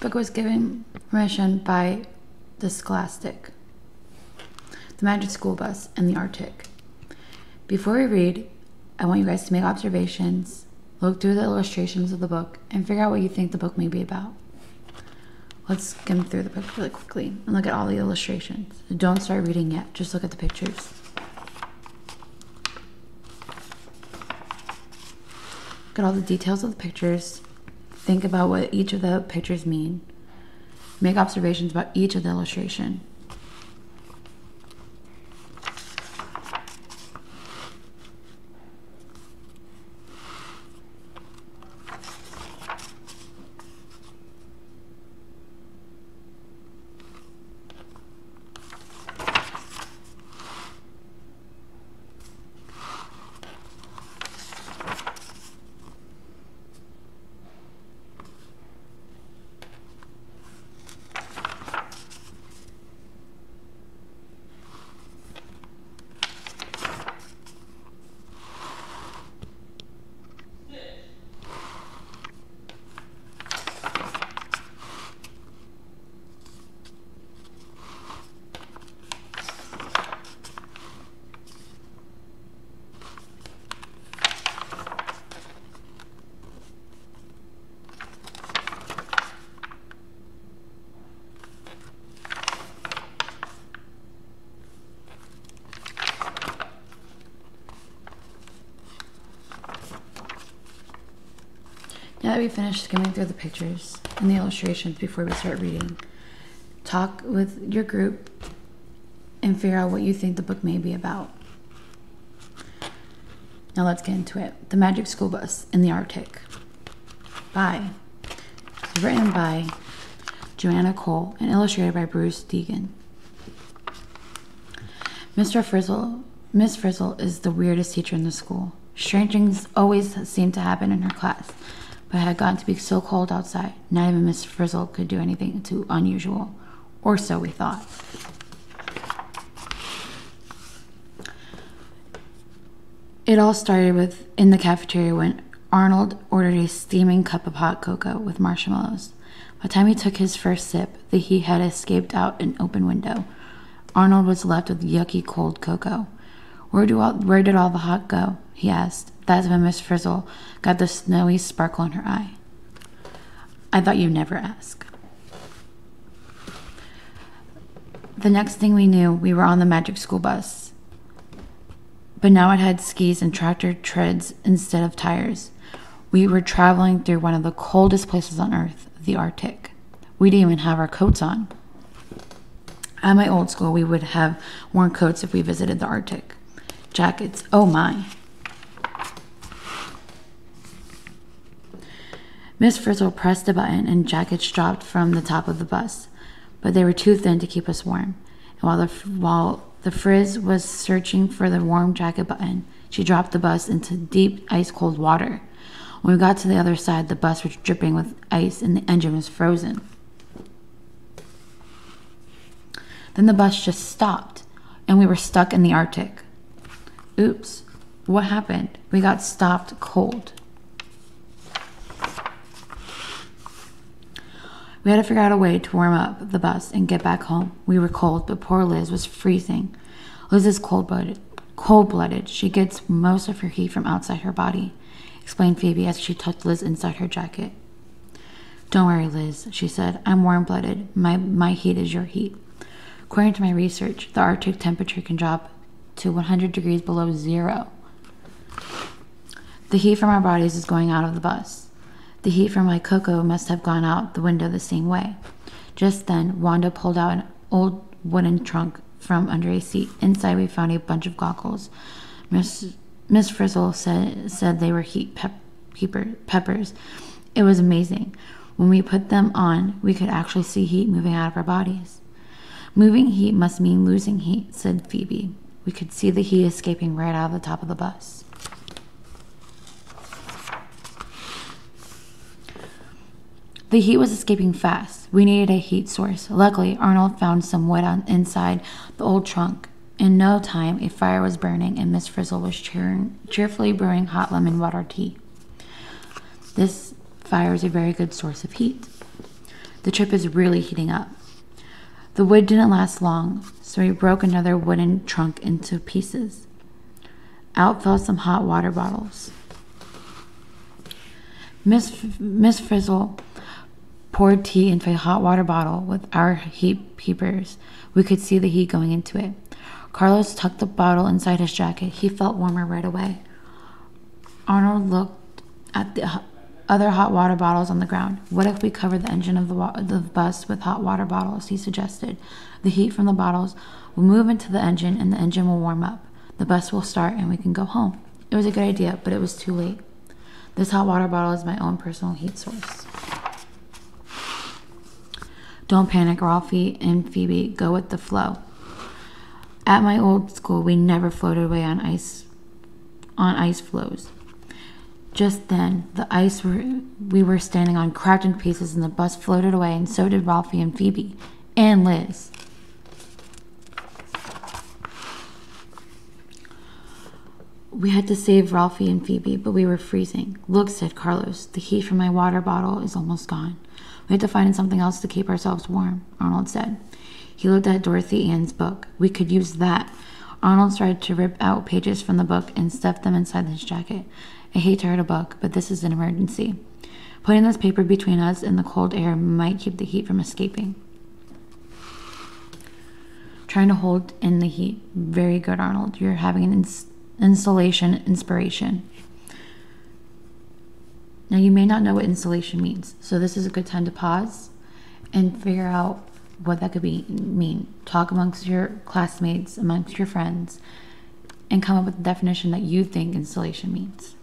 book was given permission by the Scholastic, the Magic School Bus, and the Arctic. Before we read, I want you guys to make observations, look through the illustrations of the book, and figure out what you think the book may be about. Let's skim through the book really quickly and look at all the illustrations. Don't start reading yet, just look at the pictures. Look at all the details of the pictures. Think about what each of the pictures mean. Make observations about each of the illustration. Now that we've finished skimming through the pictures and the illustrations before we start reading, talk with your group and figure out what you think the book may be about. Now let's get into it. The Magic School Bus in the Arctic. Written by Joanna Cole and illustrated by Bruce Deegan. Miss Frizzle is the weirdest teacher in the school. Strange things always seem to happen in her class, but it had gotten to be so cold outside, not even Miss Frizzle could do anything too unusual, or so we thought. It all started in the cafeteria when Arnold ordered a steaming cup of hot cocoa with marshmallows. By the time he took his first sip, the heat had escaped out an open window. Arnold was left with yucky cold cocoa. Where did all the hot go? He asked. That's when Miss Frizzle got the snowy sparkle in her eye. I thought you'd never ask. The next thing we knew, we were on the Magic School Bus. But now it had skis and tractor treads instead of tires. We were traveling through one of the coldest places on Earth, the Arctic. We didn't even have our coats on. At my old school, we would have worn coats if we visited the Arctic. Jackets, oh my. Miss Frizzle pressed a button and jackets dropped from the top of the bus, but they were too thin to keep us warm. And while the Frizz was searching for the warm jacket button, she dropped the bus into deep, ice-cold water. When we got to the other side, the bus was dripping with ice and the engine was frozen. Then the bus just stopped, and we were stuck in the Arctic. Oops, what happened? We got stopped cold. We had to figure out a way to warm up the bus and get back home. We were cold, but poor Liz was freezing. Liz is cold-blooded. She gets most of her heat from outside her body, explained Phoebe as she tucked Liz inside her jacket. Don't worry, Liz, she said. I'm warm-blooded. My heat is your heat. According to my research, the Arctic temperature can drop to 100 degrees below zero. The heat from our bodies is going out of the bus. The heat from my cocoa must have gone out the window the same way. Just then, Wanda pulled out an old wooden trunk from under a seat. Inside, we found a bunch of goggles. Miss Frizzle said they were heat peppers. It was amazing. When we put them on, we could actually see heat moving out of our bodies. Moving heat must mean losing heat, said Phoebe. We could see the heat escaping right out of the top of the bus. The heat was escaping fast. We needed a heat source. Luckily, Arnold found some wood inside the old trunk. In no time, a fire was burning and Miss Frizzle was cheerfully brewing hot lemon water tea. This fire is a very good source of heat. The trip is really heating up. The wood didn't last long, so we broke another wooden trunk into pieces. Out fell some hot water bottles. Miss Frizzle poured tea into a hot water bottle with our heat peepers. We could see the heat going into it. Carlos tucked the bottle inside his jacket. He felt warmer right away. Arnold looked at the other hot water bottles on the ground. What if we covered the engine of the bus with hot water bottles, he suggested. The heat from the bottles will move into the engine and the engine will warm up. The bus will start and we can go home. It was a good idea, but it was too late. This hot water bottle is my own personal heat source. Don't panic, Ralphie and Phoebe. Go with the flow. At my old school, we never floated away on ice floes. Just then, the ice we were standing on cracked in pieces and the bus floated away, and so did Ralphie and Phoebe. And Liz. We had to save Ralphie and Phoebe, but we were freezing. Look, said Carlos, the heat from my water bottle is almost gone. We have to find something else to keep ourselves warm, Arnold said. He looked at Dorothy Ann's book. We could use that. Arnold started to rip out pages from the book and stuff them inside his jacket. I hate to hurt a book, but this is an emergency. Putting this paper between us and the cold air might keep the heat from escaping. Trying to hold in the heat. Very good, Arnold. You're having an insulation inspiration. Now, you may not know what insulation means, so this is a good time to pause and figure out what that could mean. Talk amongst your classmates, amongst your friends, and come up with the definition that you think insulation means.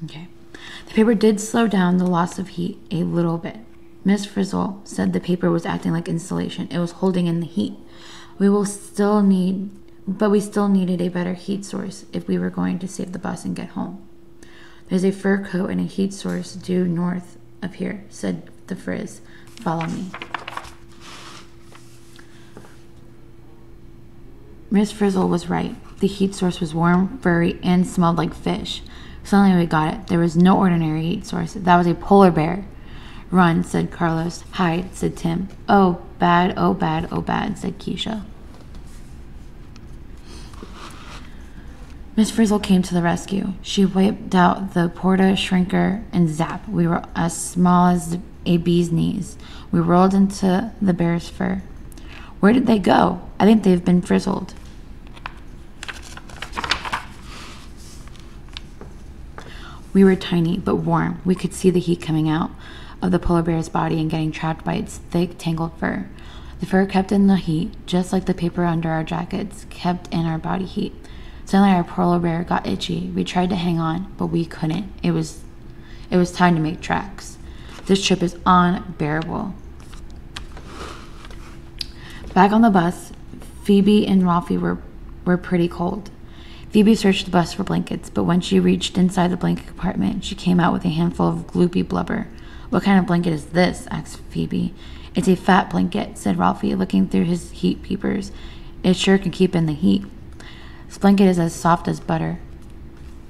Okay. The paper did slow down the loss of heat a little bit. Miss Frizzle said the paper was acting like insulation. It was holding in the heat. We still needed a better heat source if we were going to save the bus and get home. There's a fur coat and a heat source due north of here, said the Frizz. Follow me. Miss Frizzle was right. The heat source was warm, furry, and smelled like fish. Suddenly we got it. There was no ordinary heat source. That was a polar bear. Run, said Carlos. Hide, said Tim. Oh, bad, oh, bad, oh, bad, said Keisha. Miss Frizzle came to the rescue. She wiped out the porta shrinker and zap. We were as small as a bee's knees. We rolled into the bear's fur. Where did they go? I think they've been frizzled. We were tiny but warm. We could see the heat coming out of the polar bear's body and getting trapped by its thick, tangled fur. The fur kept in the heat, just like the paper under our jackets kept in our body heat. Suddenly our polar bear got itchy. We tried to hang on, but we couldn't. It was time to make tracks. This trip is unbearable. Back on the bus, Phoebe and Ralphie were pretty cold. Phoebe searched the bus for blankets, but when she reached inside the blanket compartment, she came out with a handful of gloopy blubber. What kind of blanket is this? Asked Phoebe. It's a fat blanket, said Ralphie, looking through his heat peepers. It sure can keep in the heat. This blanket is as soft as butter.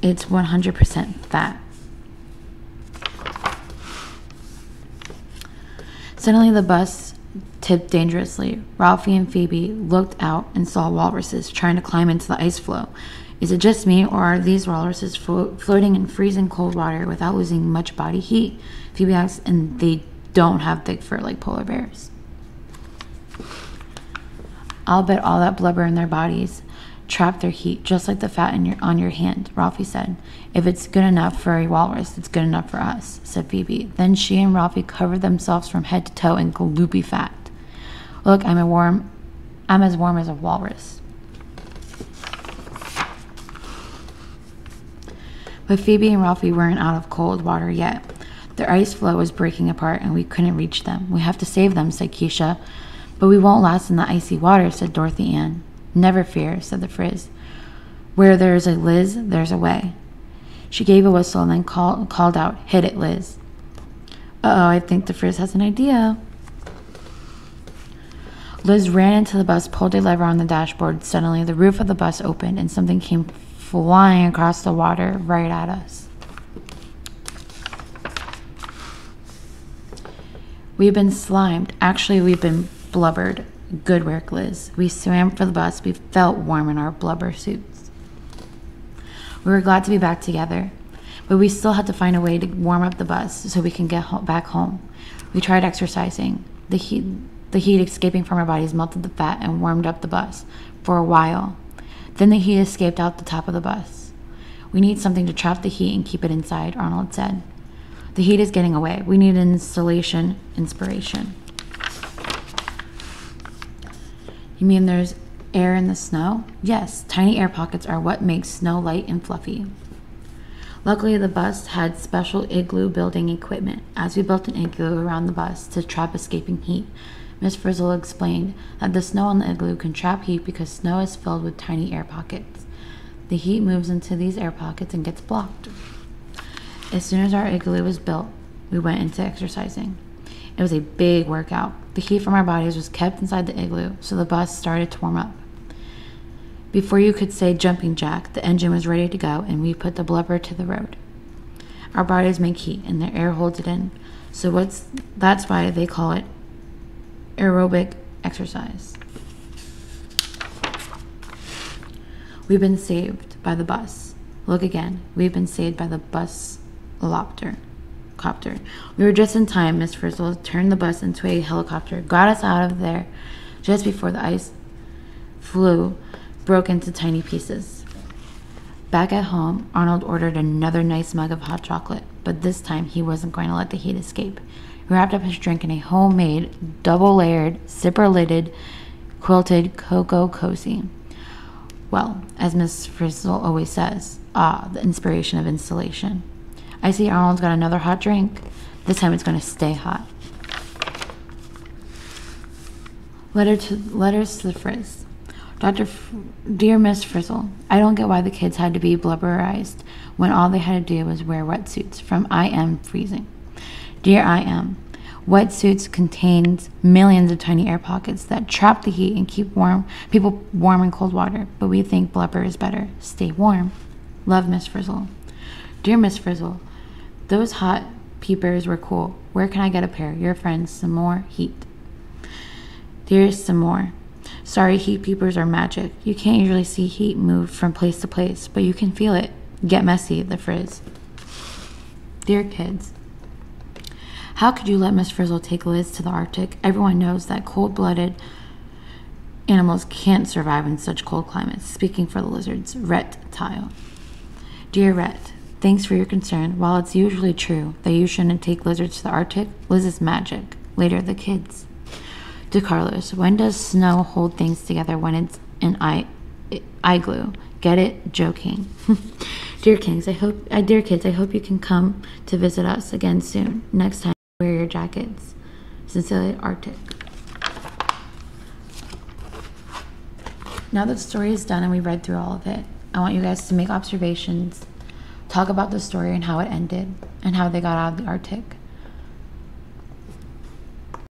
It's 100% fat. Suddenly the bus tipped dangerously. Ralphie and Phoebe looked out and saw walruses trying to climb into the ice floe. Is it just me, or are these walruses floating in freezing cold water without losing much body heat? Phoebe asked, and they don't have thick fur like polar bears. I'll bet all that blubber in their bodies trap their heat, just like the fat on your hand, Ralphie said. If it's good enough for a walrus, it's good enough for us, said Phoebe. Then she and Ralphie covered themselves from head to toe in gloopy fat. Look, I'm as warm as a walrus. But Phoebe and Ralphie weren't out of cold water yet. Their ice floe was breaking apart and we couldn't reach them. We have to save them, said Keisha. But we won't last in the icy water, said Dorothy Ann. Never fear, said the Frizz. Where there's a Liz, there's a way. She gave a whistle and then called out, hit it, Liz. Uh-oh, I think the Frizz has an idea. Liz ran into the bus, pulled a lever on the dashboard. Suddenly, the roof of the bus opened and something came flying across the water right at us. We've been slimed. Actually, we've been blubbered. Good work, Liz. We swam for the bus. We felt warm in our blubber suits. We were glad to be back together, but we still had to find a way to warm up the bus so we can get back home. We tried exercising. The heat escaping from our bodies melted the fat and warmed up the bus for a while. Then the heat escaped out the top of the bus. We need something to trap the heat and keep it inside, Arnold said. The heat is getting away. We need an inspiration. You mean there's air in the snow? Yes, tiny air pockets are what makes snow light and fluffy. Luckily, the bus had special igloo building equipment. As we built an igloo around the bus to trap escaping heat, Miss Frizzle explained that the snow on the igloo can trap heat because snow is filled with tiny air pockets. The heat moves into these air pockets and gets blocked. As soon as our igloo was built, we went into exercising. It was a big workout. The heat from our bodies was kept inside the igloo, so the bus started to warm up. Before you could say jumping jack, the engine was ready to go, and we put the blubber to the road. Our bodies make heat, and the air holds it in, so that's why they call it aerobic exercise. We've been saved by the bus. Look again. We've been saved by the bus copter. We were just in time. Miss Frizzle turned the bus into a helicopter, got us out of there just before the ice broke into tiny pieces. Back at home, Arnold ordered another nice mug of hot chocolate, but this time he wasn't going to let the heat escape. He wrapped up his drink in a homemade, double-layered, zipper-lidded, quilted cocoa cozy. Well, as Miss Frizzle always says, the inspiration of installation. I see Arnold's got another hot drink. This time it's going to stay hot. Letters to the Frizz. Dear Miss Frizzle, I don't get why the kids had to be blubberized when all they had to do was wear wetsuits. From I Am Freezing. Dear I Am, wetsuits contains millions of tiny air pockets that trap the heat and keep people warm in cold water, but we think blubber is better. Stay warm. Love, Miss Frizzle. Dear Miss Frizzle, those hot peepers were cool. Where can I get a pair? Your friend, some more heat. Dear some more. Sorry, heat peepers are magic. You can't usually see heat move from place to place, but you can feel it. Get messy, the Frizz. Dear kids, how could you let Miss Frizzle take Liz to the Arctic? Everyone knows that cold-blooded animals can't survive in such cold climates. Speaking for the lizards, Rhett Tile. Dear Rhett, thanks for your concern. While it's usually true that you shouldn't take lizards to the Arctic, Liz is magic. Later, the kids. To Carlos, when does snow hold things together when it's an igloo? Get it? Joking. Dear kids, I hope you can come to visit us again soon. Next time, wear your jackets. Sincerely, Arctic. Now that the story is done and we read through all of it, I want you guys to make observations, talk about the story and how it ended, and how they got out of the Arctic.